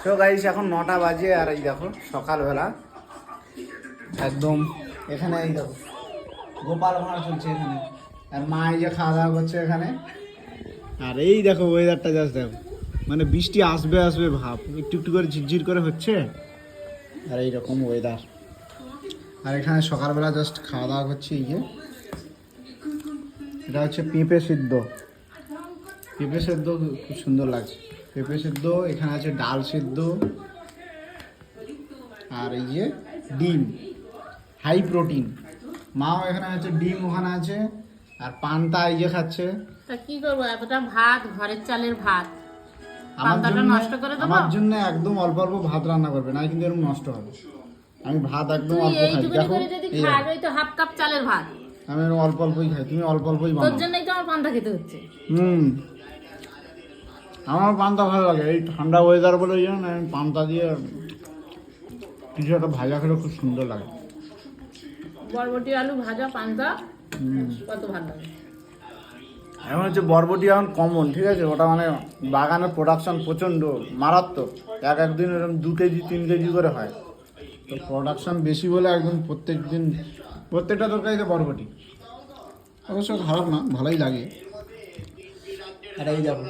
তো গাইস এখন 9টা বাজে আর এই দেখো সকালবেলা একদম এখানে এই দেখো গোপাল ভাঁড় চলছে এখানে, আর মা এই যে খাওয়া দাওয়া করছে এখানে। আর এই দেখো ওয়েদারটা জাস্ট দেখো, মানে বৃষ্টি আসবে আসবে ভাব, একটু একটু করে ঝিরঝির করে হচ্ছে আর এইরকম ওয়েদার। আর এখানে সকালবেলা জাস্ট খাওয়া দাওয়া করছি, এই যে এটা হচ্ছে পেঁপে সিদ্ধ। পেঁপে সেদ্ধ খুব সুন্দর লাগছে, পেঁপে সেদ্ধ। এখানে আছে ডাল সেদ্ধ আর এই যে ডিম, হাই প্রোটিন। মাও এখানে আছে, ডিম ওখানে আছে, আর পান্তা এই যে খাচ্ছে। তা কি করবো, এতটা ভাত, ঘরের চালের ভাত, আমার পান্তাটা জন্য নষ্ট করে দেবো? আমার জন্য একদম অল্প অল্প ভাত রান্না করবে, না কিন্তু এরকম নষ্ট হবে। আমি ভাত একদম তুই অল্প খাই, এইটুকুনি দেখো করে যদি এই খাস, ওই তো হাফ কাপ চালের ভাত। আমি এরকম অল্প অল্পই খাই, তুমি অল্প অল্পই তোর বানাও। জন্যই তো আমার পান্তা খেতে হচ্ছে। আমার পান্তা ভালো লাগে, এই ঠান্ডা ওয়েদার বলে ওই জন্য আমি পান্তা দিয়ে কিছু একটা ভাজা খেলে খুব সুন্দর লাগে। বরবটি আলু ভাজা পান্তা কত ভালো লাগে। এখন হচ্ছে বরবটি এখন কমন, ঠিক আছে, ওটা মানে বাগানের প্রোডাকশন প্রচণ্ড মারাত্মক, এক একদিন এরকম 2 কেজি 3 কেজি করে হয়। তো প্রোডাকশন বেশি বলে একদম প্রত্যেক দিন প্রত্যেকটা তরকারিতে বরবটি, অবশ্য খারাপ না, ভালোই লাগে। আর এই দেখো